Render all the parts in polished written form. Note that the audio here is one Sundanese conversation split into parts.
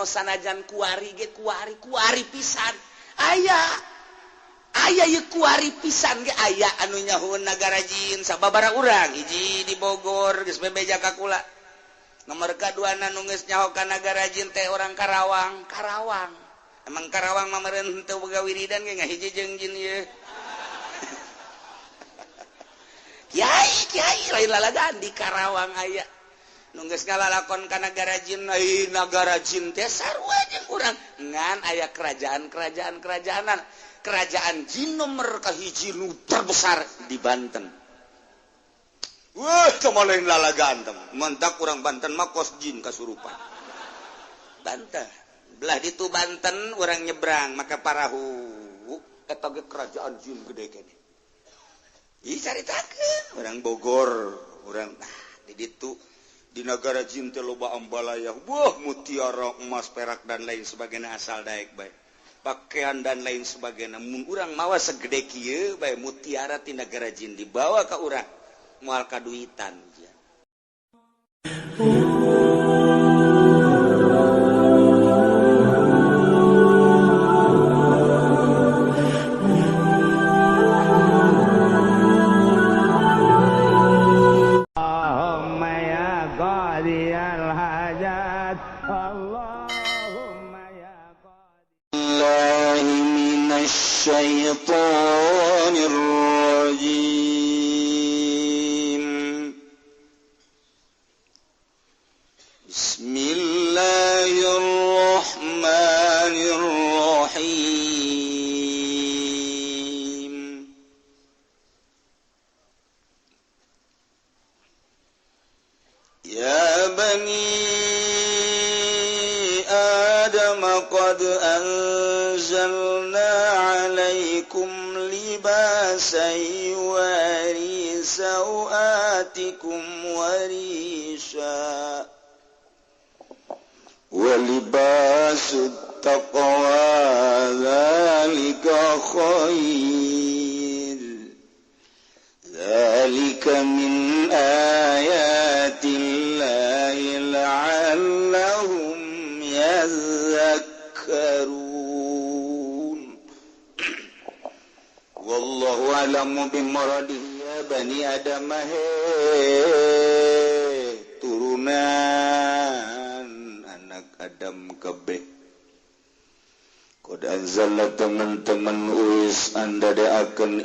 sanajan kuari ge kuari pisan aya kuari pisan ge aya anu nyahun Nagara Jin sababaraha urang hiji di Bogor geus bebeja ka kula nomor kaduana nu geus nyaho ka Nagara Jin teh orang Karawang emang Karawang mah meureun henteu boga wiridan ge ngahiji jeung jin ieu kiai lain lalagan di Karawang aya nungges ngalalakon ka Nagara Jin Nagara Jin teh sarua jeung urang ngan aya kerajaan jin nomor kahiji nu terbesar di Banten. Wah, cuma lain lalagan teh. Mentak urang Banten mah kos jin kasurupan. Banten. Belah ditu Banten urang nyebrang maka parahu eta ge kerajaan jin gede kene. Ih caritakeun urang Bogor, urang di ditu di Nagara Jin teh loba ambalaya, wah mutiara, emas, perak dan lain sebagainya asal daek bae. Pakaian dan lain sebagainya. Mun urang mawa segede kieu bae mutiara ti Nagara Jin dibawa ka urang moal kaduitan.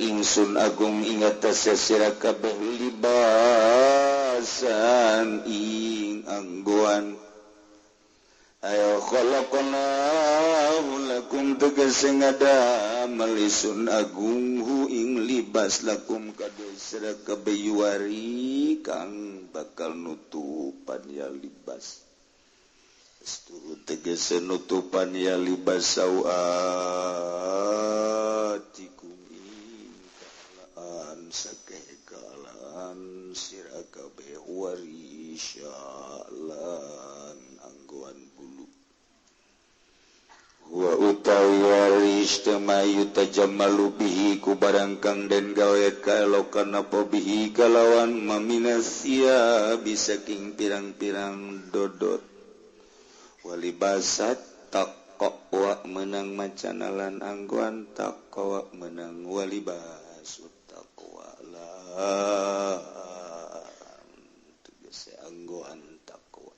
Ingsun agung ingat sira kabeh libasan ing angguan ayo khalaqnahu lakum tegese ngadamel ingsun agung hu ing libas lakum kadhe sira kabeh yuari kang bakal nutupan ya libas sestu tegese nutupan ya libas sauatikum sakekalan sira kabeh warisyalan angguan bulu wa utawi waris temayu tajammalu bihi ku barang kang den gawe kaelokan apa bihi kalawan maminasia bisaking pirang-pirang dodot walibasat taqwa menang macanalan angguan taqwa menang walibasut tegese anggoan takwa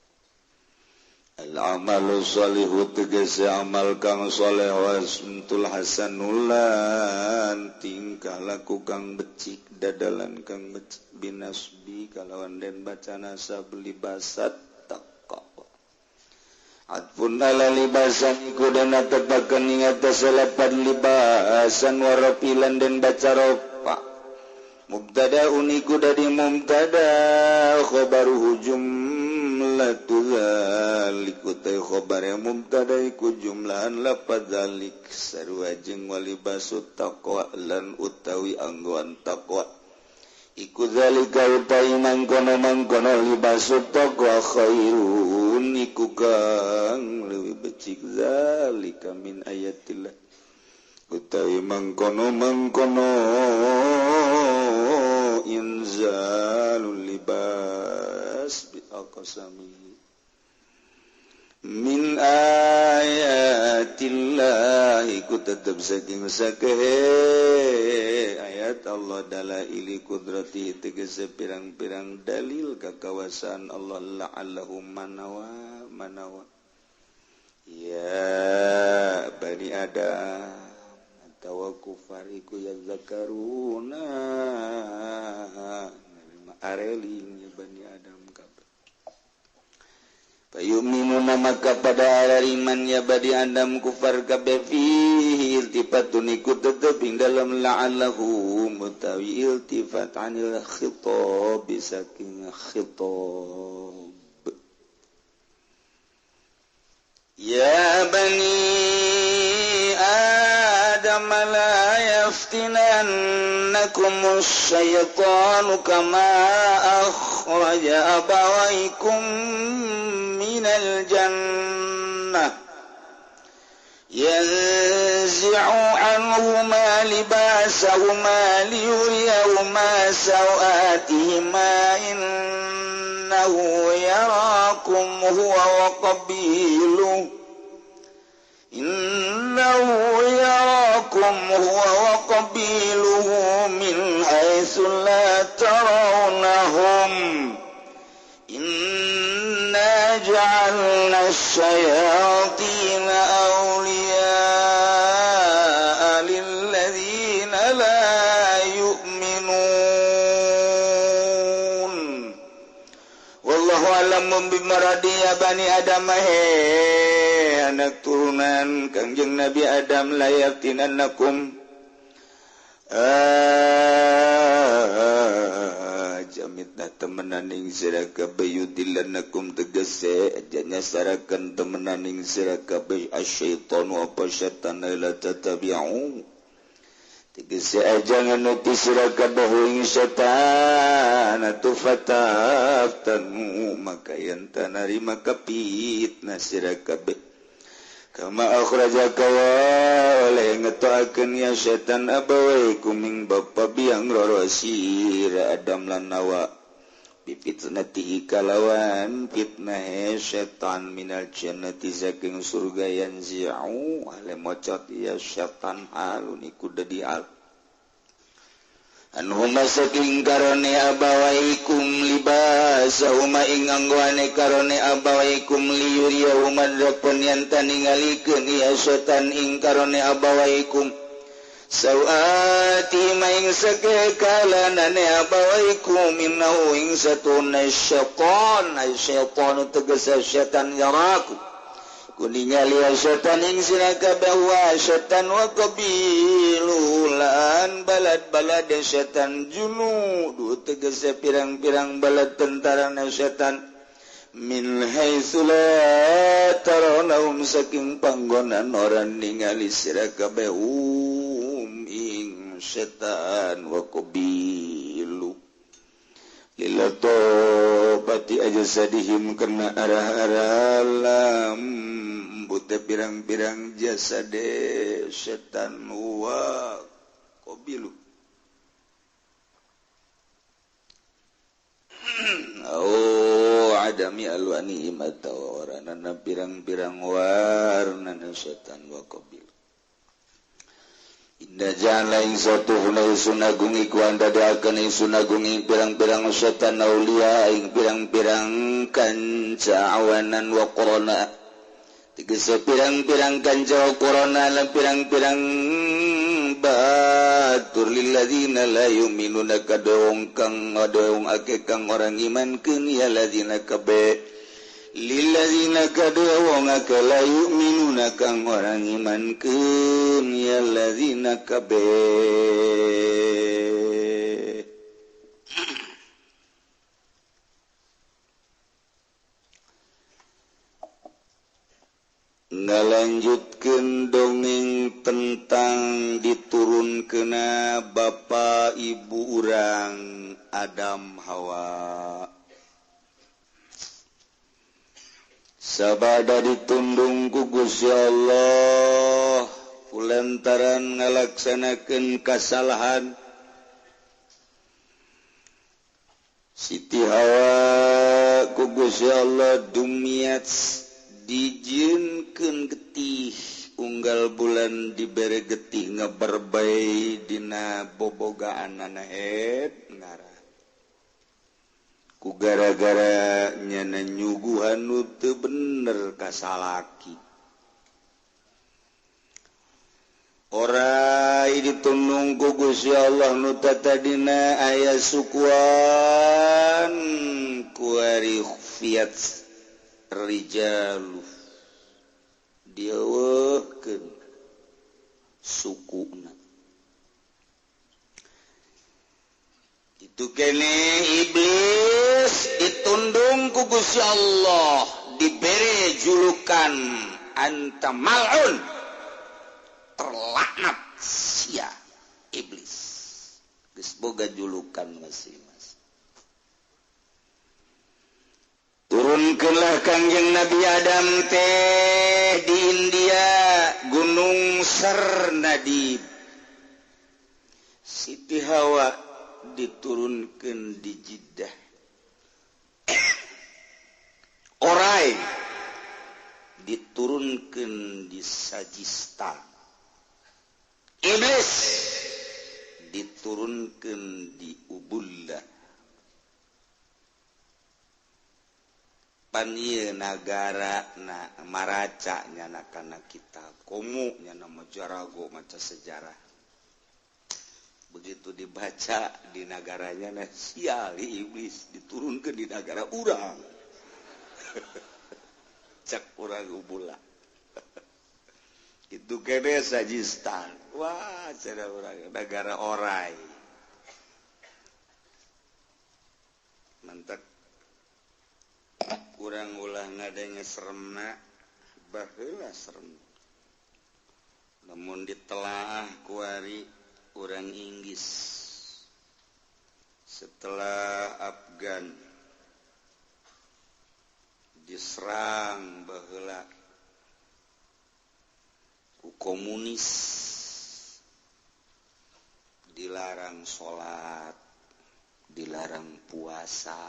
al-amalu sholihu tegese amal kang sholeh wasmtul hasanulan tingkah laku kang becik dadalan kang becik binasbi kalawan den bacana sabli basat takwa atfun ala libasan iku dan atepaken ing atas lapan libasan warapilan den baca ropa mubtada uniku dari mubtada khobaruhu jumlatu dzaliku ta khobare mubtada iku jumlahan lafaz dzalik sarua jeung walibasut taqwa lan utawi anggoan taqwa iku dzalika utawi mangkono libasut taqwa khairun iku kang leuwih becik dzalika min ayatillah utawi mangkono inzalul libas bi aqsami min ku tetep saking sakehe ayat Allah dalaili qudrati tegese pirang-pirang dalil kakawasan Allah la'allahum manawa ya bani adam atawa kufar iku ya zakaruna areling ya bani adam kabeh fayu'minuna maka pada iman ya bani adam kufar kabeh fihi iltifatun iku tetep ing dalam la'allahum utawi iltifat anil khitab saking khitab ya bani adam la yaftinannakumus syaitanu kama akhraja abawaykum minal jannah yanzi'u anhuma libasahuma liyuriyahuma sawatihima innahu yarakum huwa wa qabiluhu min haitsu la tarawnahum inna ja'alna asy-syayatina awliya'a lilladzina la yu'minun wallahu a'lam bimaradi ya bani adam anak turunan Kangjeng Nabi Adam la yaftinannakum jamitna temenaning sira kabeh yudillanakum tegese ajanya sarakan temenaning sira kabeh asyaitanu apa syaitan la tatabi'u tegese aja nganuti sira kabeh ing syaitan atufataftanmu maka yen tanarima kapitna sira kabeh kama akhrajaka oleh ngetoakeun ya setan abawaikum ing bapa biang rorosira Adam lan Hawa bifitnatihi kalawan fitnah setan minal jannati saking surga yanzi'u ale mocot ya setan halun iku dadi al anhuma saking karone abawaikum libasahuma ing anggoane karone abawaikum liyuriyahuma rapun yen taningalikeun ya setan ing karone abawaikum sawati maing sakekalanane abawaikum minnahu ing satuna syaitan ay syaitan tegese setan yaraku kuningali syaitan ing sira kabeh wa syaitan wa qabilulan balad-balad syaitan junud tegese pirang-pirang balad tentara syaitan min haitsu la tarawnahum saking panggonan orang ningali sira kabeh ing syaitan wa qabilu lillato pati aja sadihim kena arah-arah lam bute pirang-pirang jasade setan wa qabilu oh adami alwani mata warana pirang-pirang warna setan wa qabilu inda jala ing satu hunai sunagung iku anda daakan ing sunagung ing pirang-pirang setan aulia ing pirang-pirang kanca awanan wa korona tegese pirang-pirang kanca korona lan pirang-pirang batur lilladzina la yu'minuna kadawong kang adawong ake kang orang iman keun ya ladzina kabe lilladzina kadawong ake la yu'minuna kang orang iman keun ya ladzina kabe ngalanjutkeun dongeng tentang diturunkeuna bapa ibu urang Adam Hawa sabada ditundung ku Gusti Allah kulantaran ngalaksanakeun kasalahan Siti Hawa ku Gusti Allah dumiat dijieunkeun getih unggal unggal bulan dibere getih ngeberbai dina bobogaan anahet ngara ku gara-gara nyana nyuguhan nu teu bener ka salaki ora ditundung ku Gusti Allah nu tadina aya sukuan ku ari fiat rijalu dieuwekeun sukuna itu kene iblis ditundung ku Gusti Allah diberi julukan anta mal'un terlaknat sia iblis geus boga julukan masing-masing turunkeunlah Kangjeng Nabi Adam teh di India Gunung Sarnadib Siti Hawa diturunkeun di Jeddah Orai diturunkeun di Sajistan Iblis diturunkeun di Ubullah pan ieu nagara na maraca nyana kana kitab komu nyana majarago maca sejarah begitu dibaca di negaranya na sial iblis diturunkeun di negara urang cek urang Ubullah itu kene Sajistan wah cara urang negara Orai mantap kurang ulah ngadenge seremna baheula serem namun ditelaah ku ari urang Inggris setelah Afgan diserang baheula ku komunis dilarang salat dilarang puasa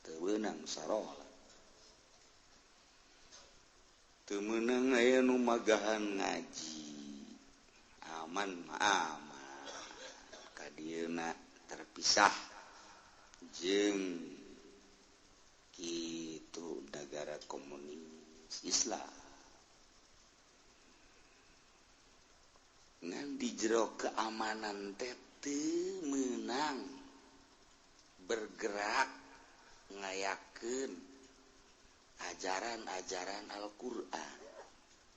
teu beunang sarolat teu meunang aya nu magahan ngaji aman mah aman ka dieuna terpisah jeung kitu negara komunis Islam ngan di jero keamanan teh teu meunang bergerak ngayakeun ajaran-ajaran Al-Qur'an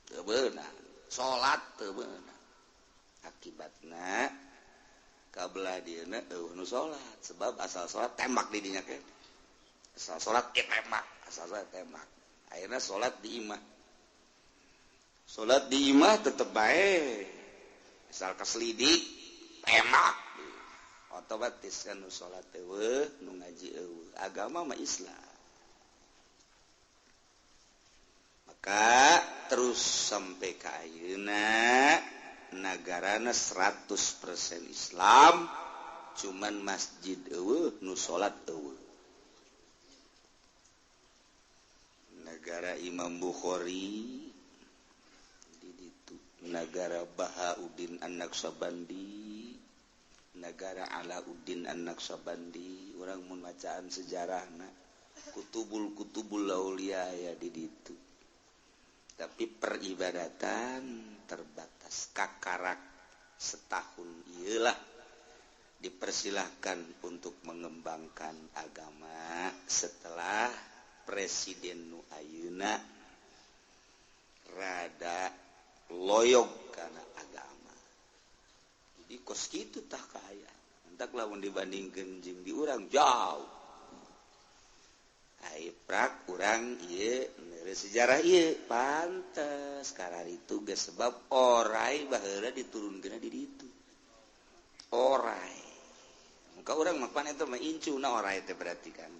teu beunang salat teu beunang akibatna kabelah dieuna eueuh nu salat sebab asal salat tembak di dinya ke asal salat tembak asal salat tembak akhirna salat di imah tetep bae asal kaselidik tembak otomatis kan nu salat eueuh nu ngaji eueuh agama mah Islam maka terus sampai ka ayeuna nagarana 100% Islam cuman masjid eueuh nu salat eueuh negara Imam Bukhari di ditu negara Bahauddin An-Naqsabandi negara Alauddin An-Naqsabandi urang mun macaan sejarahna kutubul aulia ya di ditu tapi peribadatan terbatas kakarak setahun iyalah dipersilahkan untuk mengembangkan agama setelah presiden nu ayeuna rada loyog kana agama jadi kos kitu tah kaya entak lamun dibandingkeun jeung di urang jauh prak urang ieu sejarah ieu pantes kararitu geus sebab orai baheula diturunkeunna di ditu orai muka urang mah pan eta mah incuna orai teh berarti kan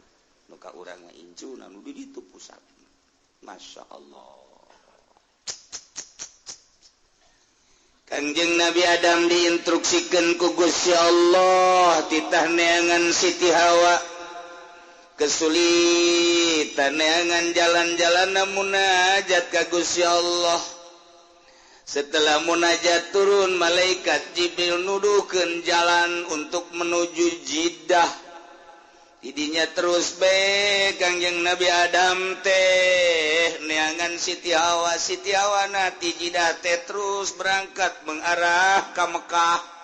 nu ka urang mah incuna nu di ditu pusatna masyaallah Kangjeng Nabi Adam diinstruksikeun ku Gusti Allah titah neangan Siti Hawa kesulitan neangan jalan-jalan munajat ka Gusti Allah Setelah munajat turun malaikat Jibril nuduhkeun jalan untuk menuju Jiddah. Didinya terus Kangjeng Nabi Adam teh neangan Siti Hawa ti Jiddah teh terus berangkat mengarah ke Mekah.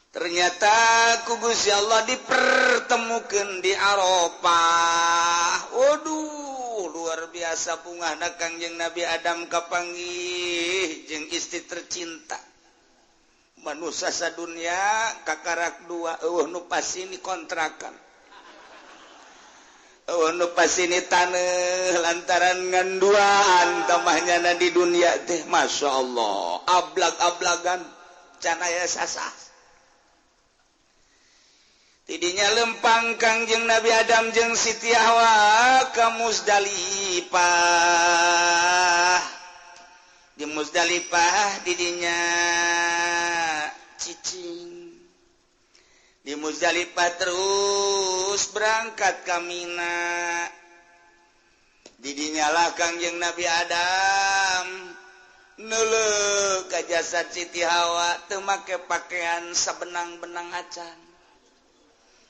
Ternyata ku Gusti Allah dipertemukeun di Arafah. Waduh, luar biasa bungahna Kangjeng Nabi Adam kapanggih jeung istri tercinta. Manusia sadunya kakarak dua nu pasini kontrakan. Nu pasini taneuh lantaran nganduaan tamahnya di dunia teh Masya Allah ablag-ablagan can aya sasah. Tidinya lempang Kangjeng Nabi Adam jeung Siti Hawa ka Muzdalifah. Di Muzdalifah didinya cicing. Di Muzdalifah terus berangkat ka Mina. Didinya lah Kangjeng Nabi Adam neuleuh ka jasad Siti Hawa teu make pakaian sabenang-benang acan.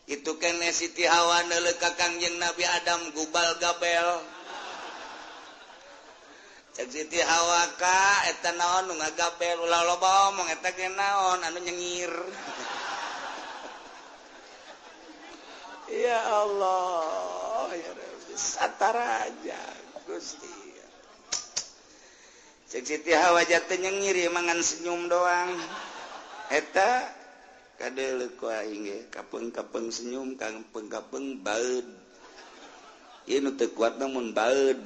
Itu kene Siti Hawa neuleuh ka Kangjeng Nabi Adam gubal gabel. Cek Siti Hawa ka eta naon nu ngagabel ulah loba omong eta ge naon anu nyengir. Ya Allah, ya Rabbi, satara aja Gusti. Cek Siti Hawa jatuh nyengir mangan senyum doang. Eta kadele ku aing ge kapeng-kapeng senyum kapeng-kapeng baeud. Ieu nu teu kuat namun baeud.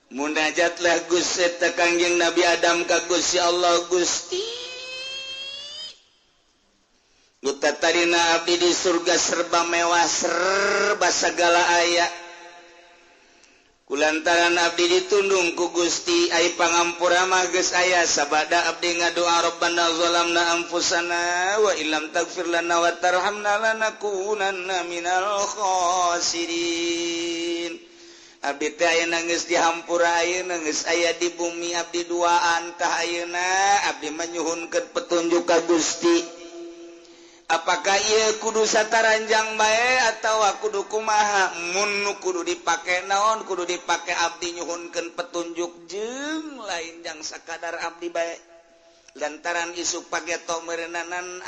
Munajatlah Gusti ta Kangjeng Nabi Adam ka Gusti Allah Gusti. Nu tatarina abdi di surga serba mewah serba sagala aya. Kulantaran abdi ditundung ku Gusti ai pangampura mah geus aya sabada abdi ngadoa Rabbana zalamna anfusana wa illam taghfir lana wa tarhamna lanakunanna minal khasirin. Abdi teh ayeuna geus dihampura ayeuna geus aya di bumi abdi duaan tah ayeuna abdi manyuhunkeun petunjuk ka Gusti. Apakah ieu kudu sataranjang bae atawa kudu kumaha? Mun kudu dipake naon? Kudu dipake abdi nyuhunkeun petunjuk jeung lain jang sakadar abdi bae. Lantaran isuk pageto meureunnanan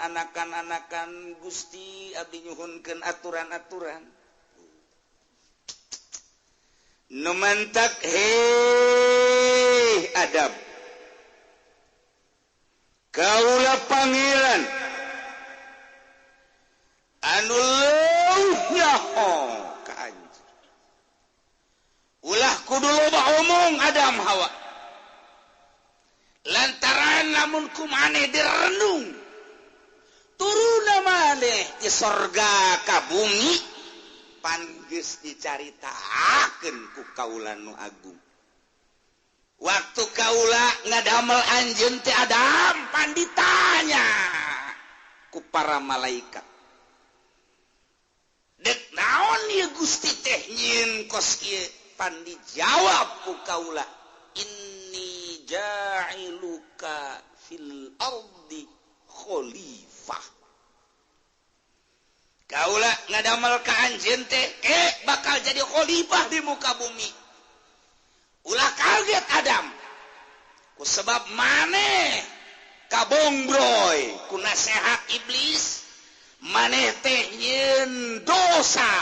anakan Gusti abdi nyuhunkeun aturan-aturan. Nu mantak hei adab. Kaula pangeran anu leuh nyaho ka anjeun. Ulah kudu loba omong Adam Hawa. Lantaran lamun kumaneh direnung turuna maneh ti sorga ka bumi pan geus dicaritakeun ku kaula nu agung. Waktu kaula ngadamel anjeun teh Adam pan ditanya ku para malaikat. Dek naon ieu Gusti teh nyieun kos ieu pan dijawab ku kaula. Inni ja'iluka fil ardi khalifah. Kaula ngadamel ka anjeun teh bakal jadi khalifah di muka bumi. Ulah kaget Adam ku sebab maneh kabongbroy ku nasehat iblis maneh teh nyieun dosa.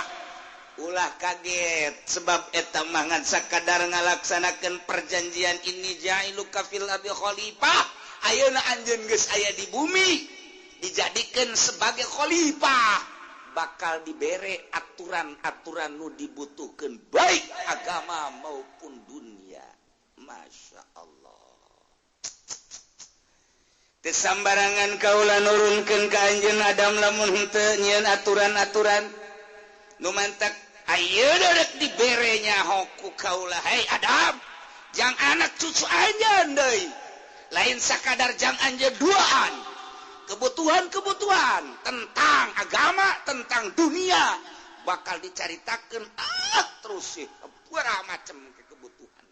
Ulah kaget sebab eta mah ngan sakadar ngalaksanakeun perjanjian ini ja'iluka fil ardi khalifah. Ayeuna anjeun geus aya di bumi dijadikeun sebagai khalifah bakal dibere aturan-aturan nu dibutuhkeun baik agama maupun dunia. Masya Allah. Teu sambarangan kaula nurunkeun ka anjeun Adam lamun henteu nyieun aturan-aturan nu mantak ayeuna rek dibere nyaho ku kaula. Hei Adam, jang anak cucu anjeun deui. Lain sakadar jang anjeun duaan. Kebutuhan-kebutuhan tentang agama, tentang dunia bakal dicaritakeun terus sih macam kebutuhan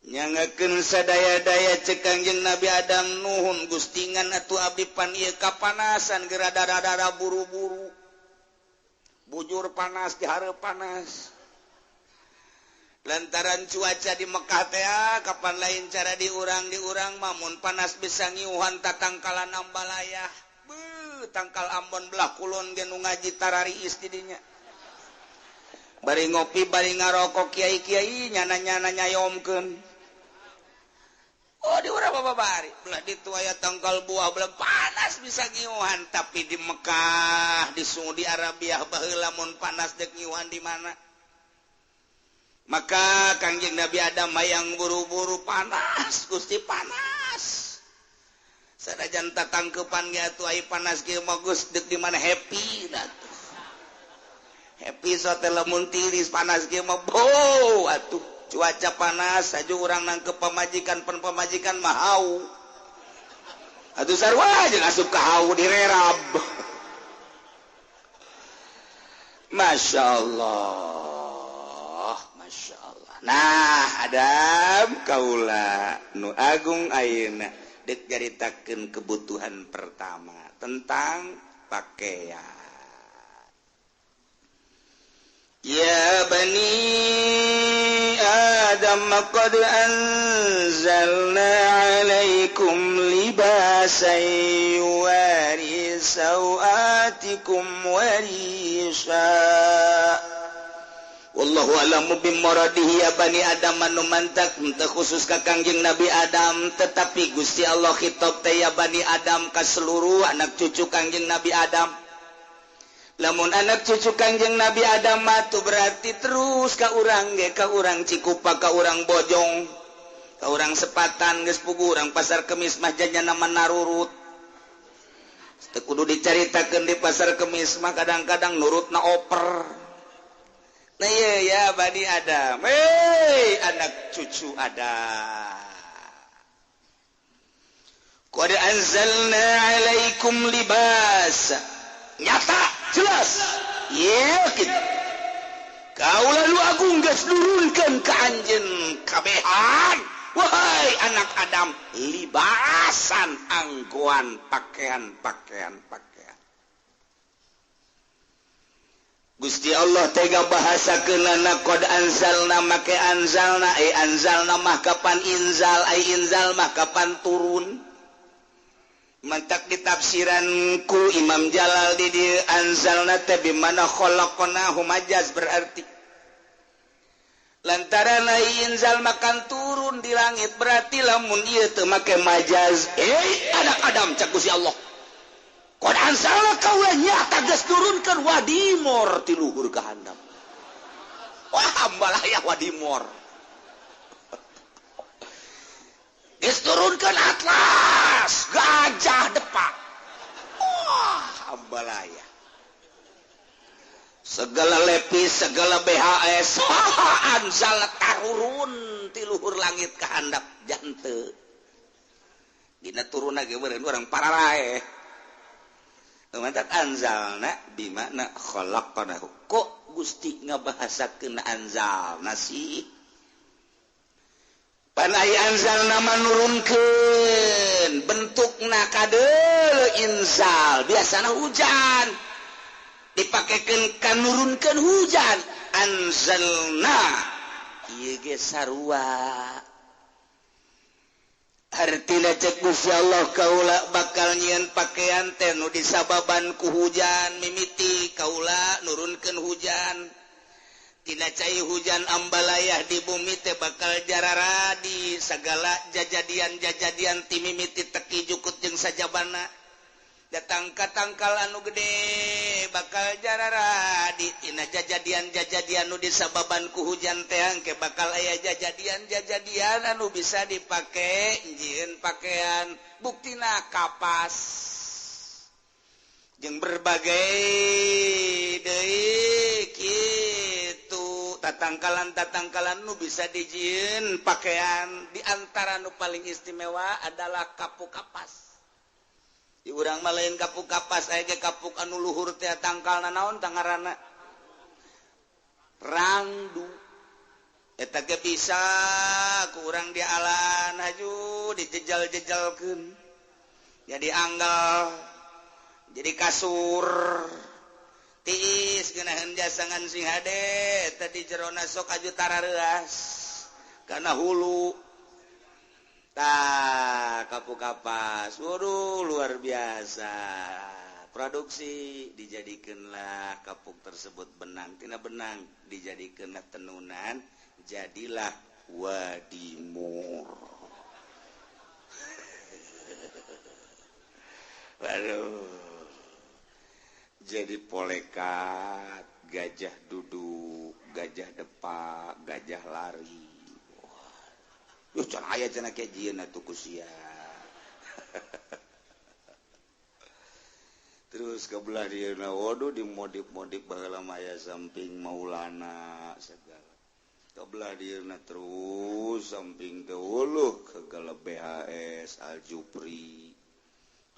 nyangakeun sadaya-daya cek Kangjeng Nabi Adam nuhun gustingan atuh abdi pan ieu kapanasan geura dara-dara buru-buru bujur panas di hareup panas lantaran cuaca di Mekah teh kapan lain cara diurang mamun panas bisa ngiuhan tatangkalan ambalayah tangkal Ambon belah kulon ge nu ngaji tarariis di dinya bari ngopi bari ngarokok kiai-kiai nyana-nyana nyayomkeun di urang babari belah ditu aya tangkal buah belah panas bisa ngiuhan tapi di Mekah di Saudi Arabia baheula mun panas dek ngiuhan di mana maka Kangjeng Nabi Adam hayang buru-buru panas Gusti panas sanajan tatangkepan ge atuh ai panas ge mah Gus deuk di mana happy atuh happy sote lamun tiris panas ge mah atuh cuaca panas saja urang nangkep pamajikan mah hau atuh sarua jeung asup ka hau direrab Masya Allah. Nah Adam kaula nu agung ayeuna dek jaritakeun kebutuhan pertama tentang pakaian. Ya bani Adam qad anzalna alaikum libasan yuwari sawatikum warisha wallahu a'lamu bimuradihi ya bani Adam anu mantak teu khusus ka Kangjeng Nabi Adam tetapi Gusti Allah khitab teh ya bani Adam ka seluruh anak cucu Kangjeng Nabi Adam lamun anak cucu Kangjeng Nabi Adam mah berarti terus ka urang ge ka urang Cikupa ka urang Bojong ka urang Sepatan geus puguh urang Pasar Kemis mah jajana manarurut teu kudu dicaritakeun di Pasar Kemis mah kadang-kadang nurutna oper. Nah ya bani Adam, anak cucu Adam. Qad anzalna alaikum libas. Nyata, jelas. Yakin. Kaula lu agung geus nurunkeun ka anjeun kabehan. Wahai anak Adam, libasan anggoan pakaian. Gusti Allah tega bahasa kenana qad anzalna make anzalna mah kapan inzal inzal mah kapan turun mantak ditafsiran ku Imam Jalal di anzalna teh bi mana khalaqnahu majaz berarti lantaran inzal makan turun di langit berarti lamun ieu teu make majaz anak Adam cak Gusti Allah qad anzalna kaula nyata geus turunkeun wadimor ti luhur ka handap. Wah, ambalaya wadimor. Geus turunkeun atlas, gajah depak. Wah, ambalaya. Segala lepis, segala BHS, anzal tarurun ti luhur langit ka handap janteu. Dina turunna ge meureun urang pararae. Mantak anzalna bimana khalaqnahu. Kok Gusti ngabahasakeun anzalna sih? Pan aya anzalna manurunkeun bentukna kadeul inzal biasana hujan dipakekeun kanurunkeun hujan anzalna ieu ge sarua artina cek Gusti Allah kaula bakal nyieun pakaian teh nu disababan ku hujan mimiti kaula nurunkeun hujan tina cai hujan ambalayah di bumi teh bakal jarara di sagala jajadian ti mimiti teki jukut jeung sajabana datang ka tangkal anu gede bakal jarara di tina jajadian nu disababan ku hujan teh angke bakal aya jajadian anu bisa dipake njieun pakaian buktina kapas jeung berbagai deui kitu tatangkalan nu bisa dijieun pakaian di antara nu paling istimewa adalah kapuk kapas. Di urang mah lain kapuk kapas aya ge kapuk anu luhur teh tangkalna naon tangarana rangdu eta ge bisa kurang di alan haju dijejal-jejalkeun jadi anggal jadi kasur tiis geunaheun jasangan sing hade tadi jerona sok aju tarareas kana hulu tah kapuk kapas waduh luar biasa produksi dijadikeunlah kapuk tersebut benang tina benang dijadikeunlah tenunan jadilah wadimur waduh jadi polekat gajah duduk gajah depak gajah lari yuh can aya cenah kejieun atuh kusia terus kebelah dieuna waduh dimodif-modif baheula maya samping Maulana segala kebelah dieuna terus samping teh uluh kegala BHS Al Jupri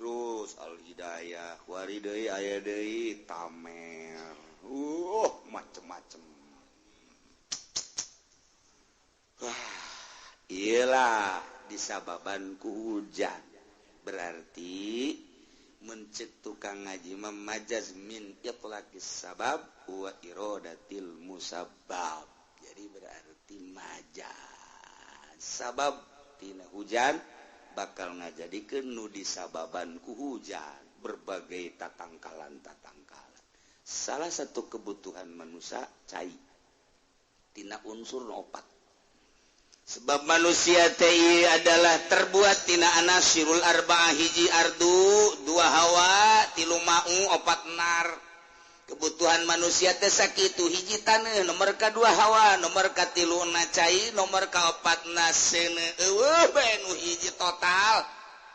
terus Al Hidayah wari deui aya deui Tamer macem-macem wah iyalah disababan ku hujan berarti mencek tukang ngaji memajaz min itlaqis sabab wa iradatil musabbab jadi berarti majaz sabab tina hujan bakal ngajadikeun nu disababan ku hujan berbagai tatangkalan salah satu kebutuhan manusia cai tina unsur opat sebab manusia teh adalah terbuat tina anasirul arba'ah hiji ardu dua hawa tilu ma'u opat nar kebutuhan manusia teh sakitu hiji taneuh nomor kadua hawa nomor katilu na cai nomor kaopat na seuneu eueuh bae nu hiji total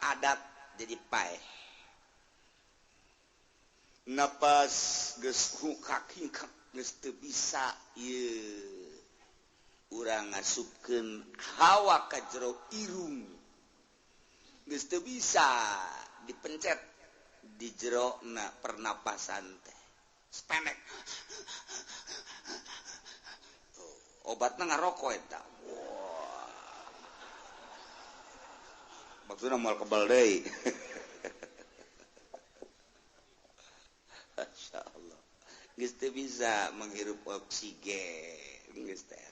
adat jadi paeh napas geus hukak hingkak geus teu bisa ieu urang ngasupkeun hawa ka jero irung geus teu bisa dipencet di jerona pernapasan teh spenek obatna ngaroko eta maksudna moal kebal deui masyaallah geus teu bisa menghirup oksigen geus teh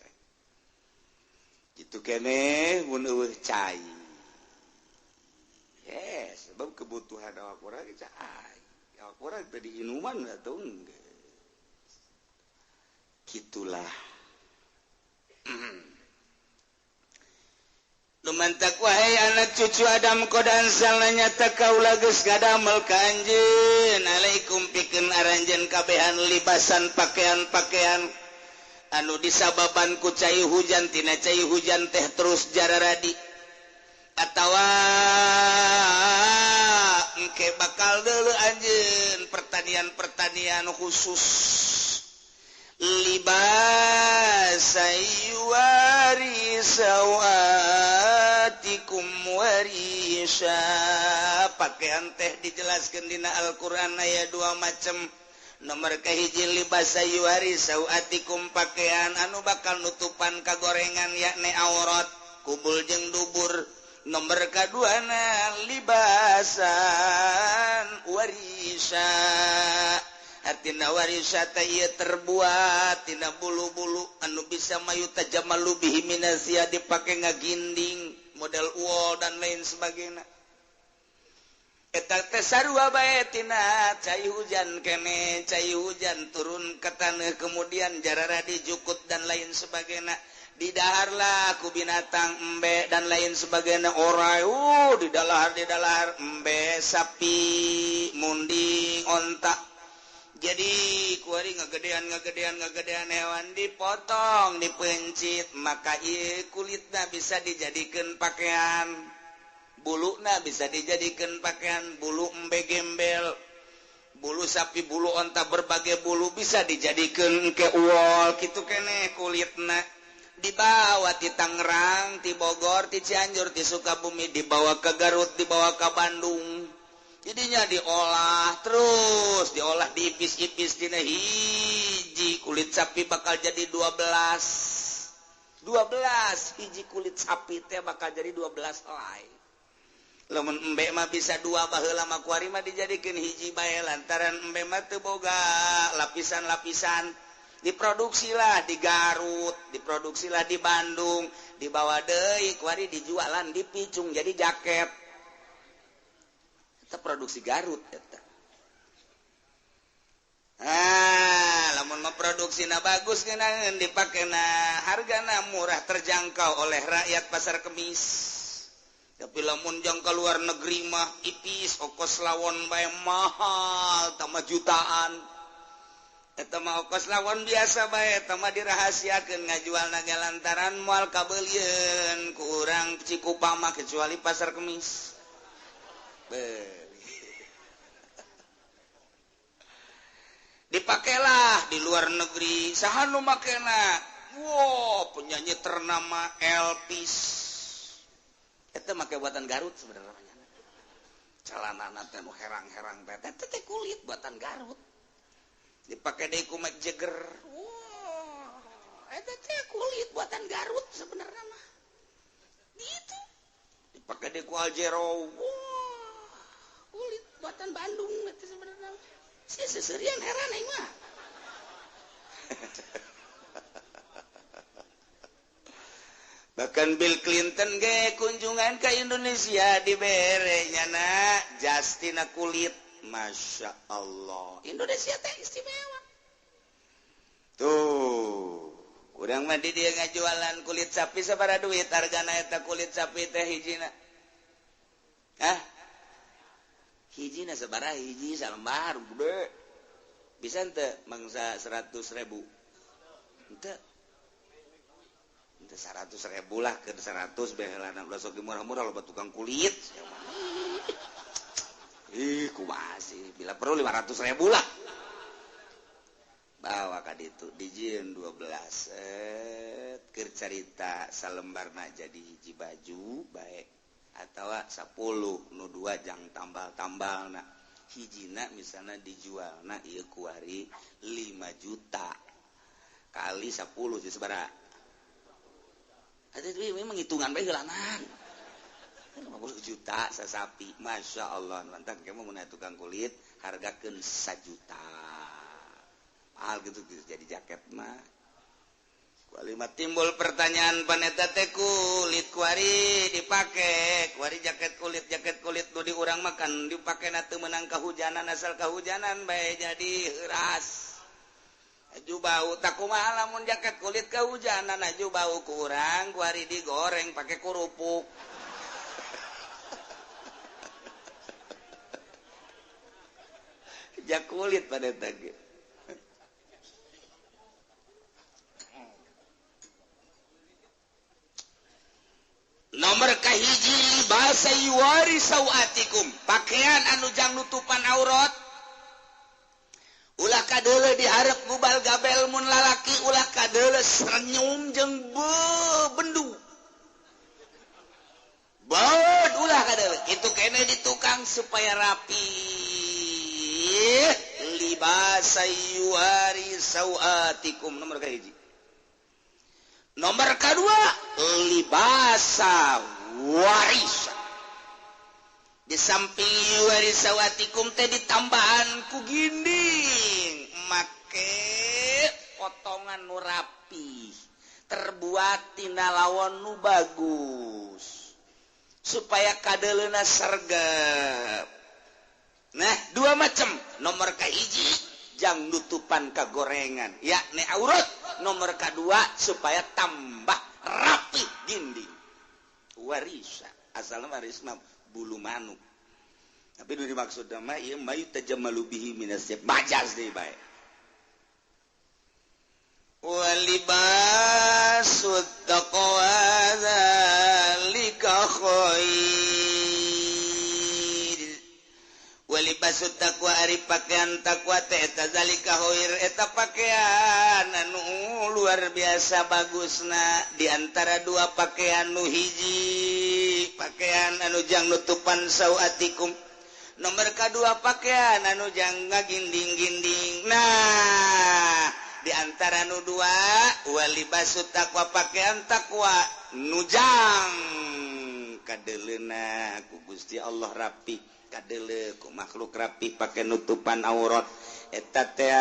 gitu kene mun eueuh cai sebab kebutuhan awak urang cai awak urang tadi inuman atau enggak gitulah lumantak wahai anak cucu Adam kodan salna takaula geus gadamel ka anjeun alaikum pikeun aranjeun kabehan libasan pakaian-pakaian anu disababan ku cai hujan tina cai hujan teh terus jararadi atawa engke bakal deuleu anjeun pertanian khusus libasayuari sawatikum warisha pakaian teh dijelaskeun dina Al-Qur'an aya dua macam nomor kahiji libasayuari sawatikum pakaian anu bakal nutupan kagorengan yakni aurat kubul jeung dubur nomor kaduana libasan warisha artina warisha teh ieu terbuat tina bulu-bulu anu bisa mayu tajamalu bihi minasia dipake ngaginding model wall dan lain sebagainya eta teh sarua bae tina cai hujan kene cai hujan turun ke taneuh kemudian jararadi jukut dan lain sebagainya didaharlah ku binatang embe dan lain sebagainya orai didalahar embe sapi munding onta jadi kuari ngagedean hewan dipotong dipencit maka ieu kulitna bisa dijadikeun pakaian buluna bisa dijadikan pakaian bulu embe gembel bulu sapi bulu onta berbagai bulu bisa dijadikan ke uol gitu kene kulitna dibawa ti Tangerang ti Bogor ti Cianjur ti Sukabumi dibawa ke Garut dibawa ke Bandung jadinya diolah terus diolah diipis-ipis dina hiji kulit kulit sapi bakal jadi 12 hiji kulit sapi teh bakal jadi 12 helai. Lamun embe mah bisa 2 baheula mah kuari mah dijadikeun hiji bae lantaran embe mah teu boga lapisan-lapisan. Diproduksilah di Garut, diproduksilah di Bandung, dibawa deui kuari dijualan di Picung jadi jaket. Eta produksi Garut eta. Lamun memproduksina bagus geunang dipakena hargana murah terjangkau oleh rakyat pasar Kemis. Tapi lamun jang ka luar negeri mah ipis ongkos lawon bae mahal tambah jutaan. Eta mah ongkos lawon biasa bae eta mah dirahasiakeun ngajualna ge lantaran moal kabeulieun ku urang Cikupang mah kecuali pasar Kemis. Dipakailah di luar negeri saha nu makena penyanyi ternama Elvis eta make buatan Garut sebenarnya calanana teh nu herang-herang teh teh kulit buatan Garut dipake deui ku Mick Jagger eta teh kulit buatan Garut sebenarnya mah gitu dipake deui ku Al Jarreau kulit buatan Bandung eta sebenarnya seserian heran aing mah. Bahkan Bill Clinton ge kunjungan ke Indonesia dibere nyana Justina kulit. Masya Allah. Indonesia teh istimewa. Tuh, urang mah di dia ngajualan kulit sapi sabaraha duit hargana eta kulit sapi teh hijina? Hah? Hijina sabaraha hiji salembar gede bisa ente mangsa 100.000 ente 100.000 lah ke 100 behelana ulah sok murah-murah loba tukang kulit kumaha sih bila perlu 500.000 lah bawa ka ditu dijieun 12 keur carita salembarna jadi hiji baju bae atawa 10 nu 2 jang tambal-tambal hijina misalnya dijualna ieu kuari 5 juta kali 10 jadi sabaraha atuh memang hitungan bae heulanan 50 juta sasapi Masya Allah mantap kamu mun tukang kulit hargakeun 1 juta mahal gitu jadi jaket mah Walima timbul pertanyaan paneta teh kulit kuari dipake kuari jaket kulit nu di urang makan dipake na teu meunang kahujanan asal kahujanan bae jadi heuras aju bau tak kumaha lamun jaket kulit kahujanan aju bau ku urang kuari digoreng pake kerupuk jak kulit paneta ge nomor kahiji libasa yuwari sawatikum pakaian anu jang nutupan aurat ulah kadeule diharap gubal gabel mun lalaki ulah kadeule senyum jeung bendu baud ulah kadeule itu kene di tukang supaya rapi libasa yuwari sawatikum nomor kahiji nomor kedua libasa warisa di samping warisawatikum teh ditambahan ku ginding make potongan nu rapi terbuat tina lawon nu bagus supaya kadeleuna sregep nah 2 macam nomor kahiji jang nutupan kagorengan yakni aurat nomor kedua supaya tambah rapi dinding warisa asalna waris mah bulu manuk tapi nu dimaksud mah ieu mayu tajammalu bihi minasy majaz deui bae walibasut taqwa zalika khair walibasut taqwa ari pakaian takwa teh eta zalika khair eta pakaian anu luar biasa bagusna di antara 2 pakaian nu hiji pakaian anu jang nutupan sawatikum nomor kedua pakaian anu jang ngaginding-ginding nah di antara antara nu dua walibasu taqwa pakaian takwa nujang kadeleuna ku Gusti Allah rapi kadele ku makhluk rapi pakai nutupan aurat eta teh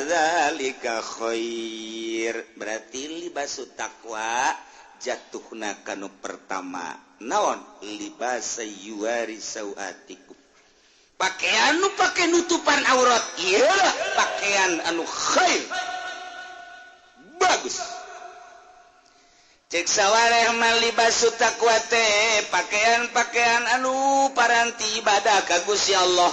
zalika khair berarti libasu taqwa jatuhna kanu pertama naon libasa yuwari sauatikum pakaian nu pakai nutupan aurat iyalah pakaian anu khair bagus cek sawareh malibasu taqwa teh pakaian-pakaian anu paranti ibadah ka Gusti Allah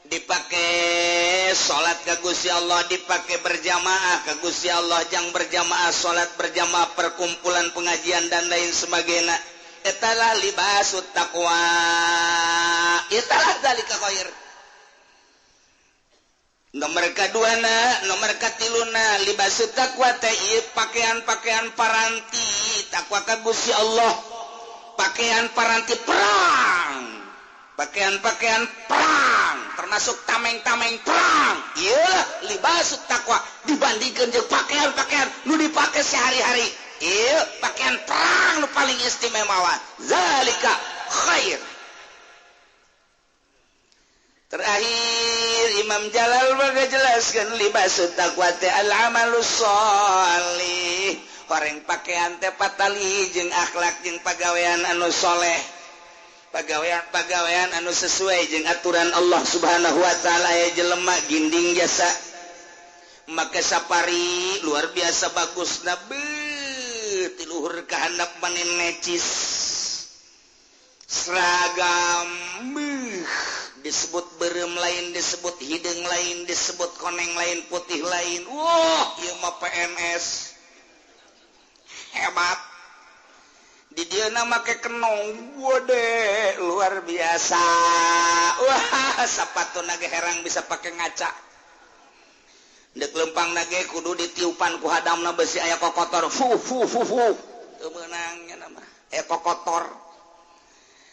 dipakai salat ka Gusti Allah dipakai berjamaah ka Gusti Allah jang berjamaah salat berjamaah perkumpulan pengajian dan lain sebagainya etalah libasut taqwa etalah zalika khair nomor kaduana nomor katiluna libasut taqwa teh pakaian-pakaian paranti takwa ka Gusti Allah pakaian paranti perang pakaian-pakaian perang termasuk tameng-tameng perang iyalah libasut taqwa dibandingkan jeung pakaian-pakaian nu dipake sehari-hari iya pakaian perang nu paling istimewa zalika khair terakhir Imam Jalal baga jelaskan libasut taqwa teh al-amalus sholih horeng pakaian teh patali jeung akhlak jeung pagawean anu soleh pagawean anu sesuai jeung aturan Allah Subhanahu wa taala ya jelema ginding jasa make sapari luar biasa bagusna ti luhur kahandap manen necis seragam disebut berem lain disebut hidung lain disebut koneng lain putih lain wah ieu mah PNS hebat di dia nama ke kenong wode luar biasa wah sepatu nage herang bisa pakai ngaca dek lempang nage kudu ditiupan ku hadamna besi aya kokotor fu teu meunangnya nama kokotor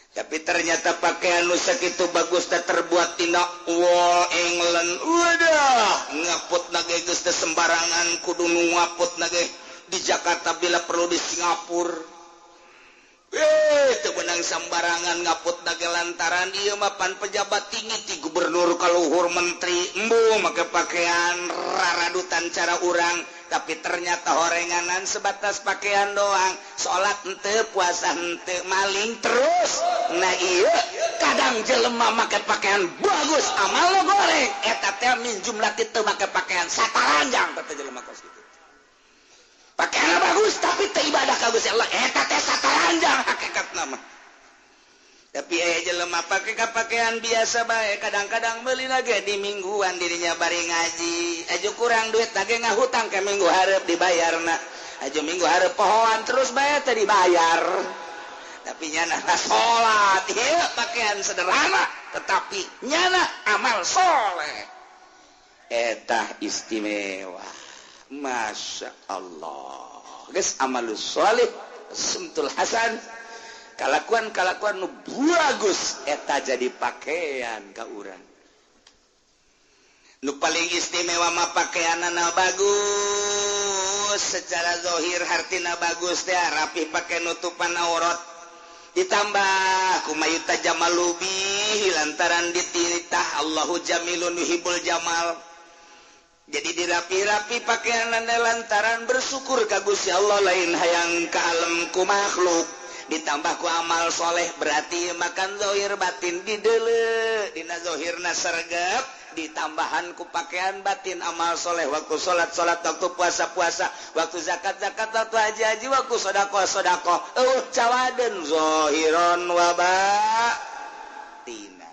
tapi ternyata pakaian nu sakitu bagus teh terbuat tina wall England wadah ngaput nage geus teh sembarangan kudu nu ngaput nage di Jakarta bila perlu di Singapura teu benang sambarangan ngaput nage lantaran ieu mah pan pejabat tinggi ti gubernur kaluhur menteri embu make pakaian raradutan cara urang tapi ternyata horenganan sebatas pakaian doang salat henteu puasa henteu maling terus nah ieu kadang jelema make pakaian bagus amal lo goreng eta teh min jumlah kitu make pakaian sataranjang teh jelema kos kitu pakaian bagus tapi teu ibadah ka Gusti Allah eta teh sataranjang hakikatna mah tapi jelema pake pakaian biasa bae kadang-kadang meuli lagi di mingguan dirinya bari ngaji aju kurang duit lagi ngahutang ke minggu hareup dibayarna aju minggu hareup pohoan terus bae teh dibayar tapi nyana salat ieu pakaian sederhana tetapi nyana amal soleh eta istimewa masya Allah geus amalus sholih sumtul hasan kalakuan nu bagus eta jadi pakaian ka urang nu paling istimewa mah pakaianna bagus secara zahir hartina bagus teh rapi pakai nutupan aurat ditambah kumayuta jamalubi lantaran dititah Allahu jamilun yuhibbul jamal jadi dirapi-rapi pakaianna lantaran bersyukur ka Gusti Allah lain hayang ka alam ku makhluk ditambah ku amal soleh berarti makan zahir batin dideuleu dina zahirna sregep ditambahan ku pakaian batin amal soleh waktu salat waktu puasa waktu zakat waktu haji waktu sedekah cawadeun zahiron wa batina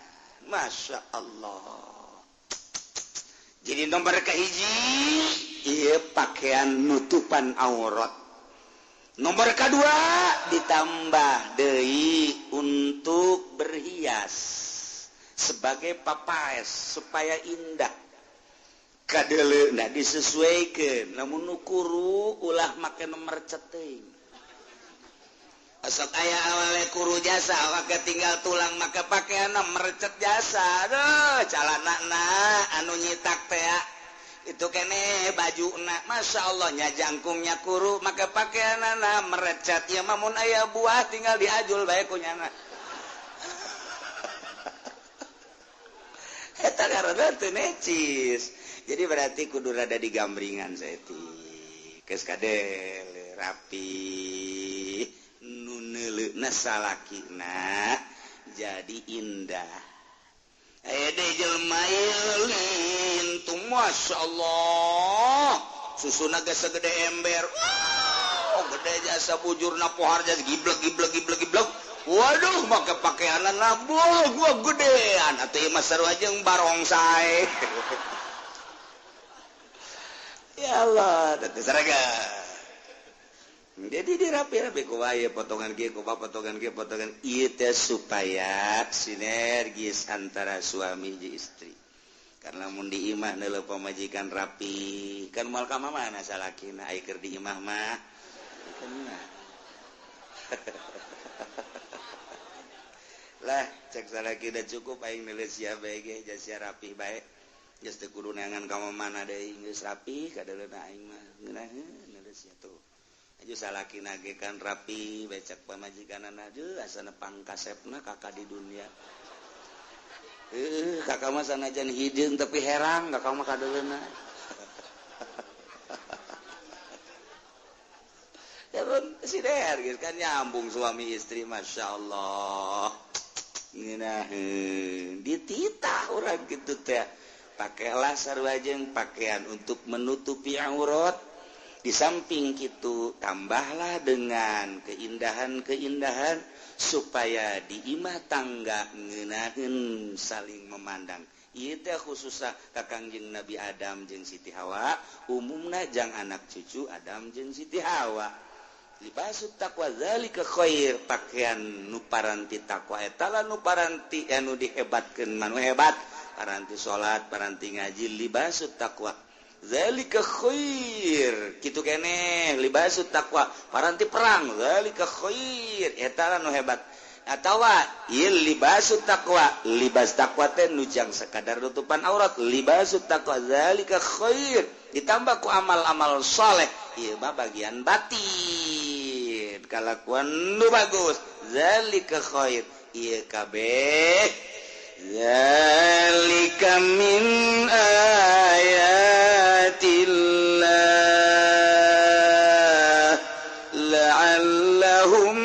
masya Allah jadi nomor kahiji ieu pakaian nutupan aurat nomor kedua ditambah deui untuk berhias sebagai papaes supaya indah kadeleuna disesuaikeun lamun nu kuru ulah make nomor ceting asok aya awale kuru jasa awak tinggal tulang make pakaian merecet jasa aduh calanana anu nyitak teh itu kene baju Masya Allahnya jangkungnya kuru maka pakaian anak merecet ya mamun ayah buah tinggal diajul baik kunyana eta karena teu necis jadi berarti kudu rada digambringan saeuti geus kadel rapi nu neuleuna salakina jadi indah jelma tuh Masya Allah susu naga segede ember gede jasa bujur na pohar jasa giblek waduh maka pakaianan labuh gua gedean atau mas sarwajeng barongsai ya Allah tete saraga jadi dirapi-rapi ku wae potongan ge ku potongan ieu teh supaya sinergis antara suami jeung istri. Karena mun di imah neuleuh pamajikan rapi, kan moal ka mana salakina aya keur di imah mah. Lah cek salaki da cukup aing neuleuh sia bae ge jah sia rapi bae. Geus teu kudu neangan ka mana deui geus rapi kadeuleuna aing mah. Neuleuh sia tuh. Aju salaki nagekan rapi becak pamajikanana aja asana pangkasepna kakak di dunia kakak mah sanajan hideung tapi herang kakak mah kadeuleuna ya pun si der gitu kan nyambung suami istri Masya Allah ngeunah dititah urang kitu teh pakailah sarwajeng pakaian untuk menutupi aurat. Di samping itu tambahlah dengan keindahan-keindahan supaya di imah tangga ngeunaheun saling memandang. Ieu teh khususna ka Kangjeng Nabi Adam jeung Siti Hawa, umumna jang anak cucu Adam jeung Siti Hawa. Libasut taqwa zalika khair, pakaian nu paranti takwa eta lah nu paranti anu dihebatkeun manu hebat, paranti salat, paranti ngaji libasut taqwa. Zalika khair kitu keneh libasut taqwa paranti perang zalika khair eta nu hebat atawa ieu libasut taqwa libas taqwa teh nu jang sakadar nutupan aurat libasut taqwa zalika khair ditambah ku amal-amal saleh ieu mah bagian batin kalakuan nu bagus zalika khair ieu kabeh zalika min ayatillah la'allahum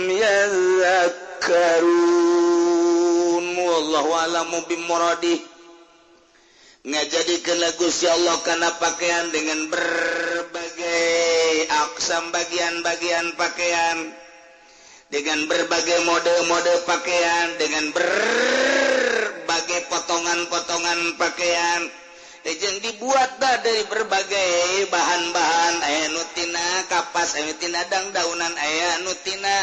yadhakkarun wallahu a'lamu bimuradi ngajadikeun Gusti Allah kana pakaian dengan berbagai aksam bagian-bagian pakaian dengan berbagai mode-mode pakaian dengan berbagai potongan-potongan pakaian jeung dibuat dari berbagai bahan-bahan aya nu tina kapas aya nu tina dangdaunan aya nu tina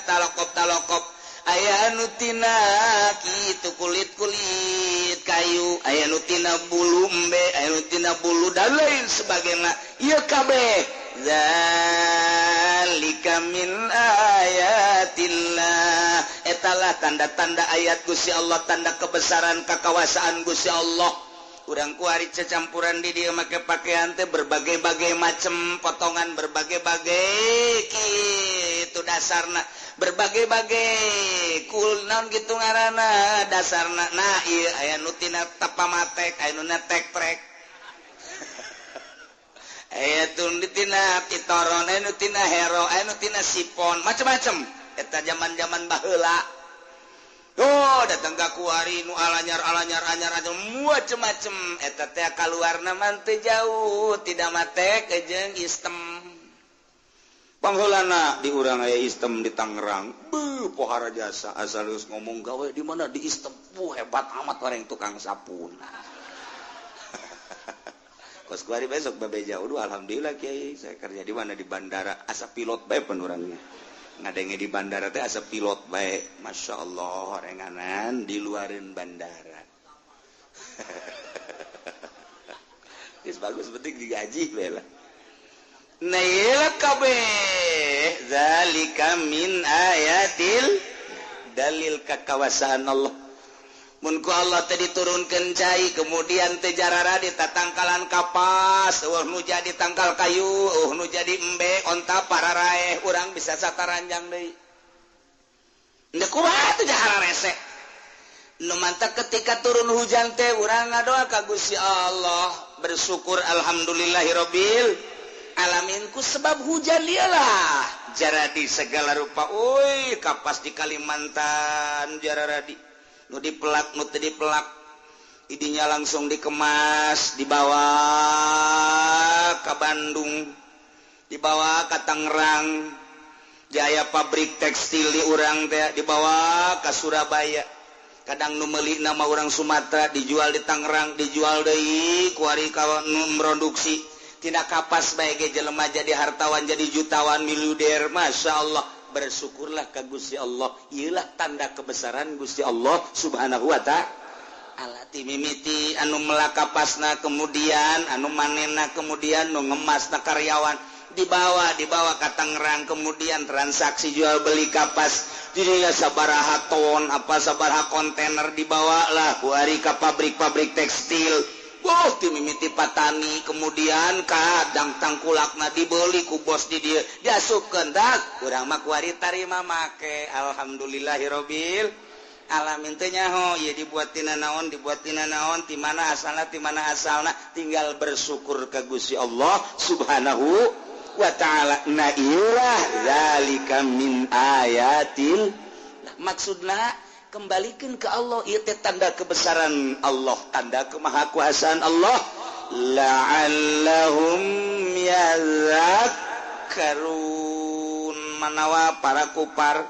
talokop aya nu tina kitu kulit-kulit kayu aya nu tina bulu embe aya nu tina bulu dan lain sebagainya ieu kabeh zalika min ayatillah etalah tanda-tanda ayat Gusti Allah tanda kebesaran kekuasaan Gusti Allah urang kuari cecampuran di dia make pakaian teh berbagai-bagai macam potongan berbagai-bagai kitu dasarna berbagai-bagai kul naon kitu ngaranna dasarna nah ieu aya nu tina tapamatek aya nu tek-trek aya tina pitoron aya nu tina hero aya nu tina sipon macam-macam eta zaman-zaman baheula oh datang ka kuari nu alanyar macam-macam eta teh kaluarna mah teu jauh tidak matek jeung istem pangheulana di urang aya istem di Tangerang pohara jasa asal geus ngomong gawe di mana di istem hebat amat orang tukang sapuna kos kuari besok babe jauh alhamdulillah kiai saya kerja di mana di bandara asa pilot bae penurangnya ngadenge di bandara teh asa pilot bae Masya Allah renganan di luarin bandara geus bagus penting digaji bae lah naila kabeh zalika min ayatil dalil kekuasaan Allah Mun ku Allah teh diturunkeun cai kemudian teh jarara ditatangkalan kapas nu jadi tangkal kayu nu jadi embe onta pararaeh urang bisa sataranjang deui nya kumaha teh jahara rese nu mantap ketika turun hujan teh urang ngadoa ka Gusti Allah bersyukur alhamdulillahirabbil alamin ku sebab hujan dialah jaradi segala rupa euy kapas di Kalimantan jararadi nu dipelak nu teu dipelak idinya langsung dikemas dibawa ke Bandung dibawa ke Tangerang jaya pabrik tekstil di urang teh dibawa ke Surabaya kadang nu meuli nama urang Sumatera dijual di Tangerang dijual deui ku ari nu produksi tidak kapas bae ge jelema jadi hartawan jadi jutawan miliuder masyaallah bersyukurlah ka Gusti Allah ieulah tanda kebesaran Gusti Allah subhanahu wa ta'ala ti mimiti anu melak kapasna kemudian anu manenna kemudian nu ngemasna karyawan dibawa ka Tangerang kemudian transaksi jual beli kapas dirinya sabaraha ton apa sabaraha kontainer dibawa lah ku ari ka pabrik tekstil ti mimiti patani kemudian kadang tangkulakna dibeli ku bos di dieu diasupkeun dak urang mah ku ari tarima make alhamdulillahirabbil alamin teh nyaho ieu dibuat tina naon ti mana asalna tinggal bersyukur ka Gusti Allah subhanahu wa ta'ala na ilah zalika min ayatil maksudna kembalikan ke Allah itu tanda kebesaran Allah tanda kemahakuasaan Allah la'allahum yazakkarun manawa para kupar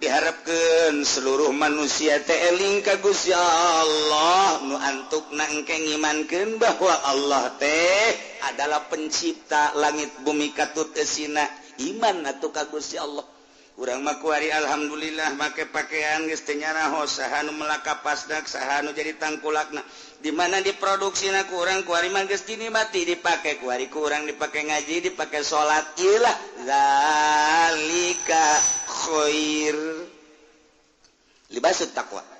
diharapkan seluruh manusia teh eling ka Gusti Allah nu antukna engke ngimankeun bahwa Allah teh adalah pencipta langit bumi katut eusina iman atuh ka Gusti Allah urang mah kuari alhamdulillah make pakaian geus teu nyaraho saha nu melakapasdak saha nu jadi tangkulakna di mana diproduksina ku urang kuari mah geus dinikmati dipake kuari ku urang dipake ngaji dipake salat ilah zalika khair libasut taqwa